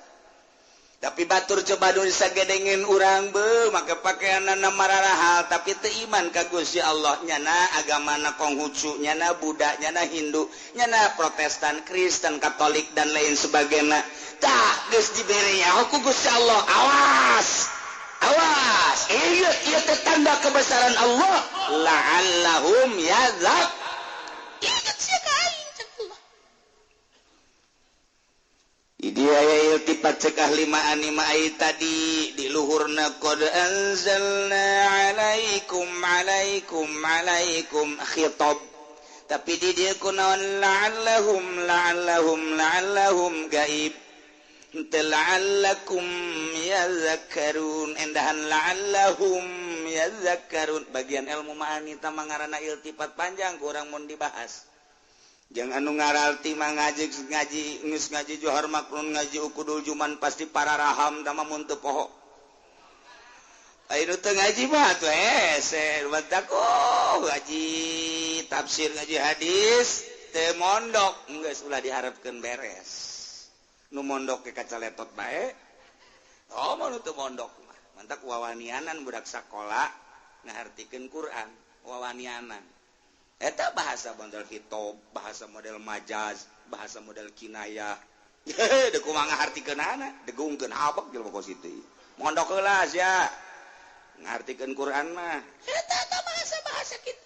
tapi batur coba dulu sagedengeun urang be make pakaianna mararahal tapi teu iman ka Gusti Allah nyana agamana Konghucu nyana Buddha nyana Hindu nyana Protestan Kristen Katolik dan lain sebagainya tah geus dibere nyaho ku Gusti Allah awas ieu teh tanda kebesaran Allah la'allahum yazak ingat sia ka aing cek Allah dia iltifat cek ahli ma'ani ma'ai tadi di luhurna qad anzalna alaikum khitab tapi di dia kunaon la'allahum gaib la'allakum yazakkarun endahan la'allahum yazakkarun bagian ilmu ma'ani tah mangarana iltifat panjang kurang mun dibahas jangan anu ngaralti mah ngaji geus ngaji johar makrun ngaji ukudul juman pasti para raham tama mun teu poho anu teu ngaji mah atuh hese wadako ngaji tafsir ngaji hadis teu mondok geus ulah diharapkeun beres nu mondok ke kacaletot bae oh mah nu teu mondok mah mantak wawanianan budak sakola ngahartikeun Quran wawanianan eta bahasa model khitab bahasa model majaz bahasa model kinayah deuk kumaha ngahartikeunana degungkeun habak jelema kos itu mondok heula sia ngahartikeun Quran mah eta bahasa kitu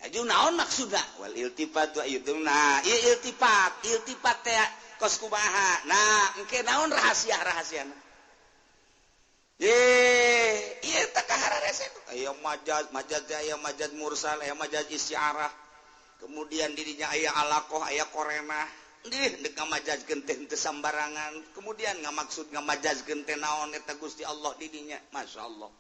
aju naon maksudna wal iltifat wa yuduna ieu iltifat teh kos kumaha nah engke naon rahasiana iya tak kahara resen aya majaz aya majaz mursal aya majaz istiarah kemudian dirinya aya alaqah aya korena deuk ngamajazkeun teh teu sambarangan kemudian ngamaksud ngamajazkeun teh naon eta Gusti Allah didinya masyaallah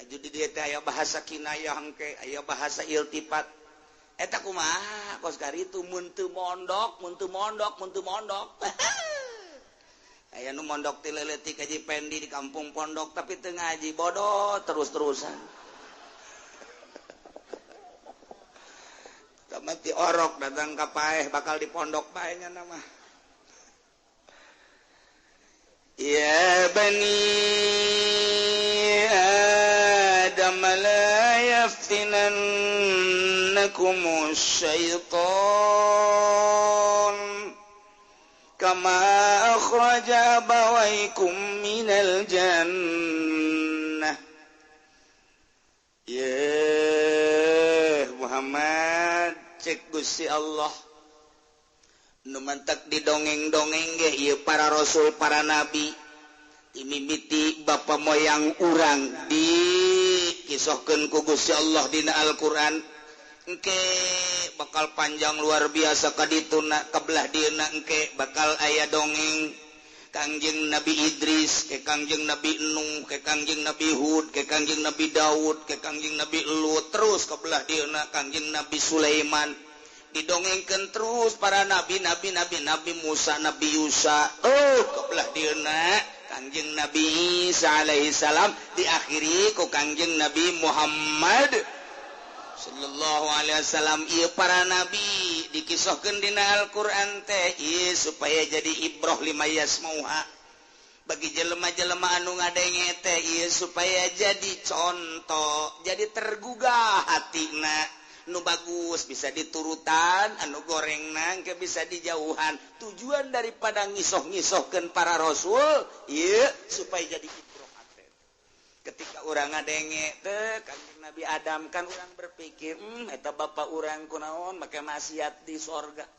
aju di dieu teh aya bahasa kinayah engke aya bahasa iltifat eta kumaha kos karitu mun teu mondok aya nu mondok ti leuletik kaji pendi di kampung pondok tapi teu ngaji bodoh terus-terusan tamati orok datang ka paeh bakal di pondok bae nya mah ya bani adam la yaftinannakum syaitan kama akhraja abawaikum minal jannah. Muhammad cek Gusti Allah nu mantak didongeng-dongeng ge ieu para rasul para nabi timimiti bapa moyang urang dikisahkeun ku Gusti Allah dina Al-Qur'an engke bakal panjang luar biasa kadituna kabelah dieuna engke bakal aya dongeng Kangjeng Nabi Idris, ke Kangjeng Nabi Nuh, ke Kangjeng Nabi Hud, ke Kangjeng Nabi Daud, ke Kangjeng Nabi Lut, terus kebelah dieuna Kangjeng Nabi Sulaiman. Didongengkeun terus para nabi Musa, Nabi Yusa. Kebelah dieuna Kangjeng Nabi Isa alaihi salam diakhiri ku Kangjeng Nabi Muhammad sallallahu alaihi wasallam. Ieu para nabi dikisahkeun dina Al-Qur'an teh ieu supaya jadi ibrah limayas mauha bagi jelema-jelema anu ngadenge teh ieu supaya jadi contoh, jadi tergugah hatina nu bagus bisa diturutan, anu gorengna ke bisa dijauhan. Tujuan daripada ngisoh-ngisohkeun para rasul ieu supaya jadi ketika orang ngadenge teh Kanjeng Nabi Adam kan orang berpikir eta bapak orang kunaon make maksiat di sorga.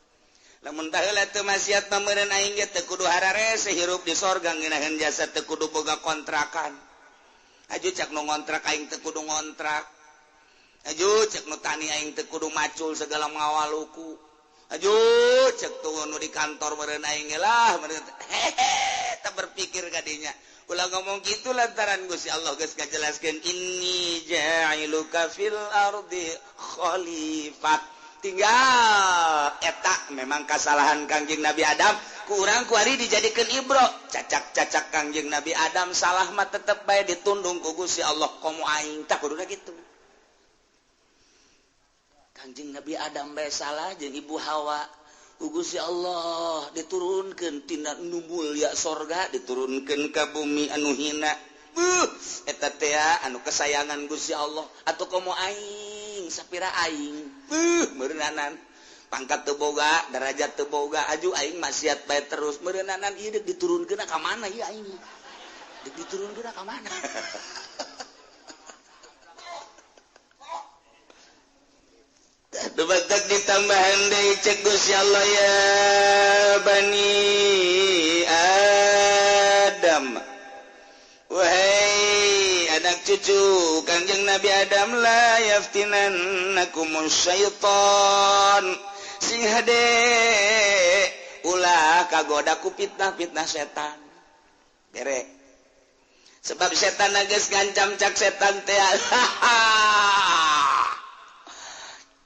Lamun tah heula teu maksiat mah meureun aing ge teu kudu hararese hirup di sorga ngeunaheun jasa teu kudu boga kontrakan. Aju cak nu ngontrak aing teu kudu ngontrak. Aju cak nu tani aing teu kudu macul segala ngawaluku. Aju cak tu nu di kantor meureun aing ge lah meureun teu berpikir kadinya. Ulah ngomong gitu lantaran Gusti Allah geus ngajelaskeun inni ja'iluka fil ardi khalifah. Tinggal eta memang kesalahan Kangjeng Nabi Adam ku urang ku ari dijadikeun ibro. Cacak-cacak Kangjeng Nabi Adam salah mah tetep bae ditundung ku Gusti Allah komo aing tah kudu kitu. Kangjeng Nabi Adam bae salah jeung Ibu Hawa Gusti Allah diturunkeun tina nu mulya sorga diturunkeun ka bumi anu hina. Eta teh anu kesayangan Gusti Allah atuh komo aing sapira aing meureunanan pangkat teu boga derajat teu boga aju aing maksiat bae terus meureunanan ieu deuk diturunkeun ka mana ieu aing deuk diturunkeun ka mana. Dumadak ditambahan deui cek Gusti Allah ya bani Adam. Wahai anak cucu Kanjeng Nabi Adam la yaftinannakumus syaitan. Sing hade ulah kagoda ku fitnah-fitnah setan. Bere. Sebab setan geus ngancam cak setan teh.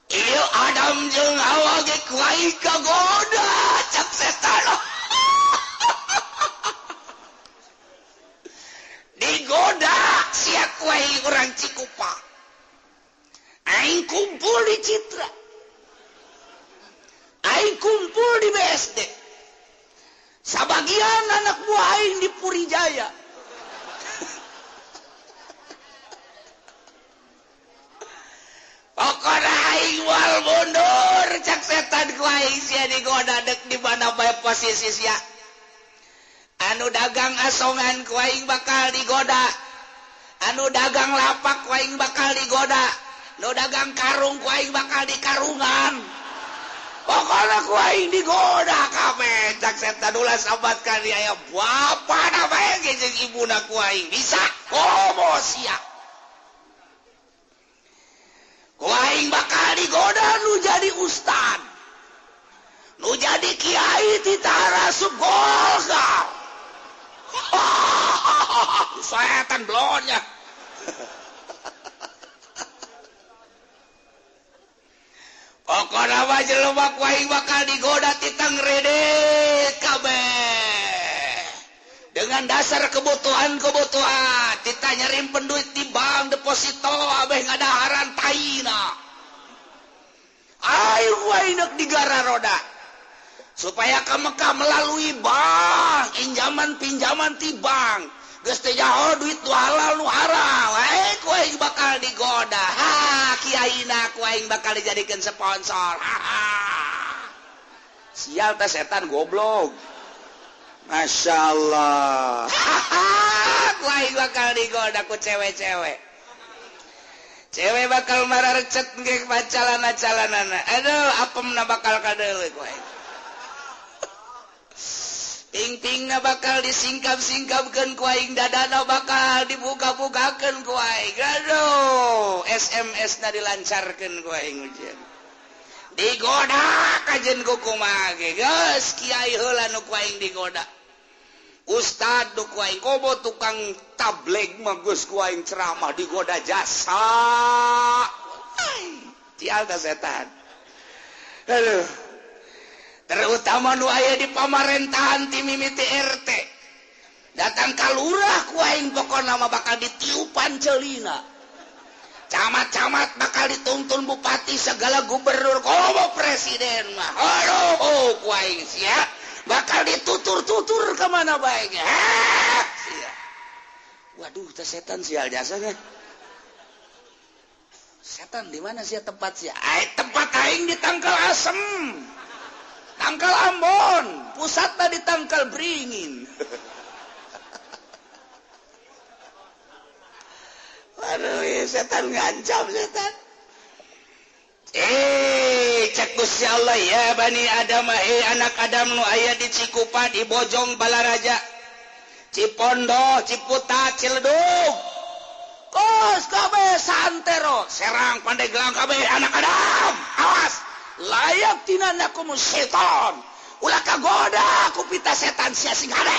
Iyo Adam jeung Hawa ge kuai kagoda cak setan. Digoda sia kuai urang Cikupa. Aing kumpul di Citra. Aing kumpul di BSD. Sabagian anak buah aing di Purijaya. Pokoknya aing wal mundur cak setan ku aing sia digoda dek di mana bae posisi sia. Anu dagang asongan ku aing bakal digoda. Anu dagang lapak ku aing bakal digoda. Nu dagang karung ku aing bakal dikarungan. Pokoknya ku aing digoda kabeh cak setan ulah sabat kali aya bapa bae ge jeung ibuna ku aing bisa komo sia. Ku aing bakal digoda nu jadi ustad. Nu jadi kiai ti Tarasub Golkar. Setan blonnya. Pokoknya mah jelema ku aing bakal digoda ti Tangrede kabeh. Dengan dasar kebutuhan kita nyerimpen duit di bank deposito abeh ngadaharan taina. Ayo ku aing deuk digara roda. supaya ke Mekah melalui bank pinjaman ti bank geus teh jauh duit nu halal nu haram ku aing bakal digoda kiaina ku aing bakal dijadikeun sponsor sial teh setan goblok Masya Allah ku aing bakal digoda ku cewek-cewek bakal marah recet ge calana-calanana aduh apemna bakal kadeuleu ku aing ping-pingna bakal disingkap-singkapkeun ku aing dadana bakal dibuka-bukakeun ku aing aduh SMS-na dilancarkeun ku aing ujian digoda kajen ku kumaha ge geus kiai heula nu ku aing digoda ustad nu ku aing kobo tukang tabligh mah geus ku aing ceramah digoda jasa tial da setan aduh terutama nu aya di pamarentahan ti mimiti RT datang ka lurah ku aing pokona mah bakal ditiupan ceulina camat-camat bakal dituntun bupati segala gubernur komo presiden mah aduh ku aing sia bakal ditutur-tutur ke mana bae ge sia waduh teh setan sial jasa ge setan di mana sia tempat sia tempat aing di Tangkal Asem Tangkal Ambon, pusatnya di Tangkal Beringin. Waduh, setan ngancam setan. Cek Gusti Allah ya Bani Adam, anak Adam nu aya di Cikupa, di Bojong Balaraja, Cipondo, Ciputat, Ciledug. Kos kabeh santero, Serang, Pandeglang kabeh anak Adam. Awas. Layak tinana kumu setan ulah kagoda ku pita setan sia sing hade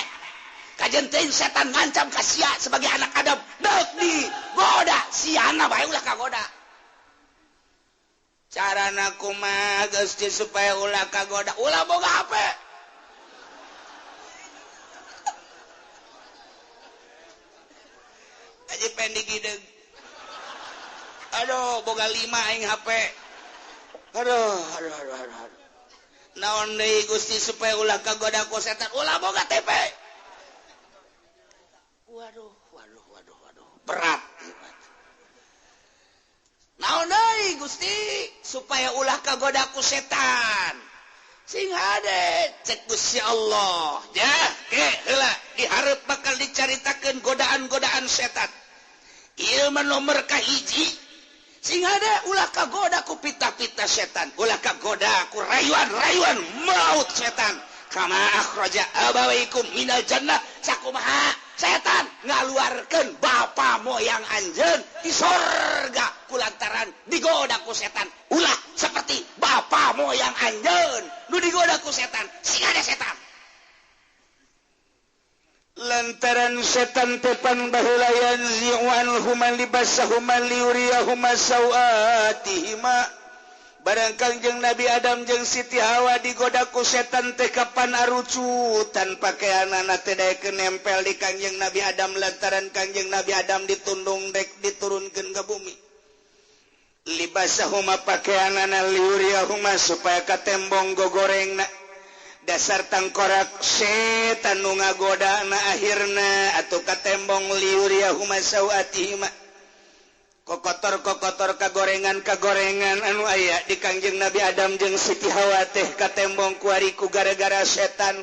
kajen teuing setan ngancam ka sia sebagai anak Adam deuk di goda siana bae ulah kagoda carana kumaha Gusti supaya ulah kagoda ulah boga HP aja pendig hideug aduh boga 5 aing HP aduh naon deui Gusti supaya ulah kagoda ku setan ulah boga TP waduh berat naon deui Gusti supaya ulah kagoda ku setan sing hade cek Gusti Allah ya ke heula dihareup bakal dicaritakeun godaan-godaan setan ieu mah nomor kahiji sing ada ulah kagoda ku pita-pita setan ulah kagoda ku rayuan-rayuan maut setan kama akhraja abawaikum minal jannah sakumaha setan ngaluarkeun bapa moyang anjeun di sorga kulantaran digoda ku setan ulah seperti bapa moyang anjeun nu digoda ku setan sing ada setan lantaran setan tepan baheula yanzi'an huma libasahuma liuriyahuma sawatihima barang Kangjeng Nabi Adam jeung Siti Hawa digoda ku setan teh kapan arucutan pakaianana teh daekeun nempel di Kangjeng Nabi Adam lantaran Kangjeng Nabi Adam ditundung dek diturunkeun ka bumi libasahuma pakaianana liuriyahuma supaya katembong gogorengna dasar tangkorak setan nu ngagodana akhirna atuh katembong liuriyahuma sawatihima kokotor kagorengan anu aya di Kangjeng Nabi Adam jeung Siti Hawa teh katembong ku ari ku gara-gara setan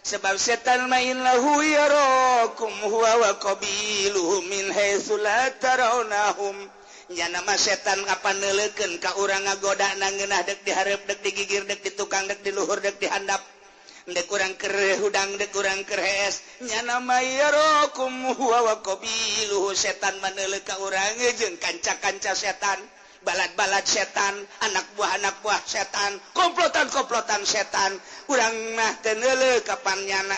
sebab setan main lahu yarakum huwa wa qabiluhu min haitsu la tarawnahum nyana mah setan ngapaneulekeun ka urang ngagodana ngeunah dek dihareup dek digigir dek ditukang dek diluhur dek dihandap dek urang keur hudang dek urang keur hees nyana mah yarakum huwa wa qabiluhu setan maneuleuk ka urang jeung kanca-kanca setan balad-balad setan anak buah setan komplotan setan urang mah teu neuleuk ka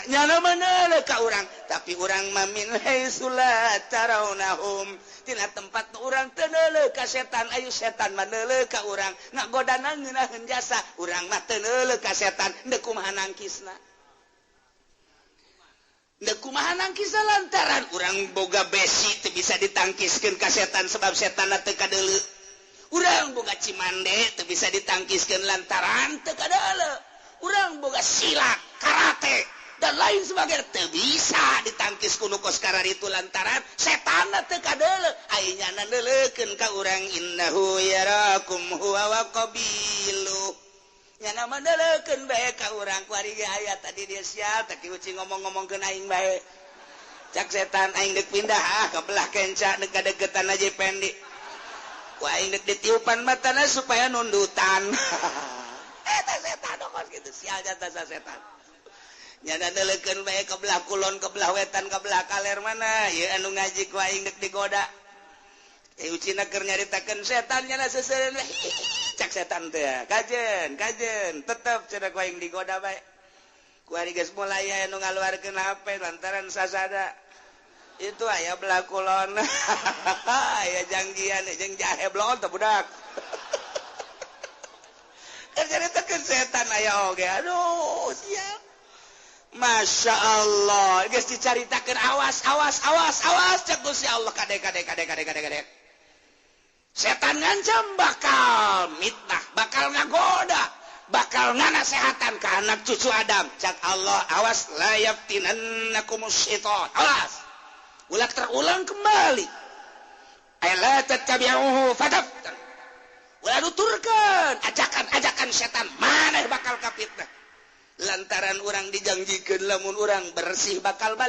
nyana mah neuleuk ka urang tapi urang mah min haitsu la tarawnahum tina tempat urang teu neuleuk ka setan ayu setan mah neuleuk ka urang ngagodana ngeunaheun jasa urang mah teu neuleuk ka setan deuk kumaha nangkisna lantaran urang boga besi teu bisa ditangkiskeun ka setan sebab setan teu kadeuleu urang boga cimande teu bisa ditangkiskeun lantaran teu kadeuleu urang boga silat karate dan lain sebagainya teu bisa ditangkis ku nu koskara itu lantaran setan teu kadeuleu aya nyana neuleukeun ka urang innahu yarakum huwa wa qabilu nyana mandeuleukeun bae ka urang ku ari ge aya tadi dia sia teh uci ngomong-ngomongkeun aing bae cak setan aing deuk pindah ka belah kenca deuk kadegetan aja pendi ku aing deuk ditiupan matana supaya nundutan eta setan dokon kitu sial jata setan nyana neuleukeun bae ka belah kulon ka belah wetan ka belah kaler mana ieu anu ngaji ku aing deuk digoda ucina keur nyaritakeun setan nyana seuseureun cak setan teh kajen tetep cenah ku aing digoda bae ku ari geus mulai anu ngaluarkeun HP lantaran sasada itu aya belah kulon aya janggian jeung jahe blon teh budak keur nyaritakeun setan aya oge aduh siap Masya Allah geus dicaritakeun awas cek Gusti Allah kade setan ngancam bakal mitnah bakal ngagoda bakal nganasehatan ke anak cucu Adam cak Allah awas la yaftinannakumus syaitan awas ulah terulang kembali ala tattabi'uhu fataftan ulah nuturkeun ajakan setan maneh bakal kapitnah lantaran urang dijanjikeun lamun urang bersih bakal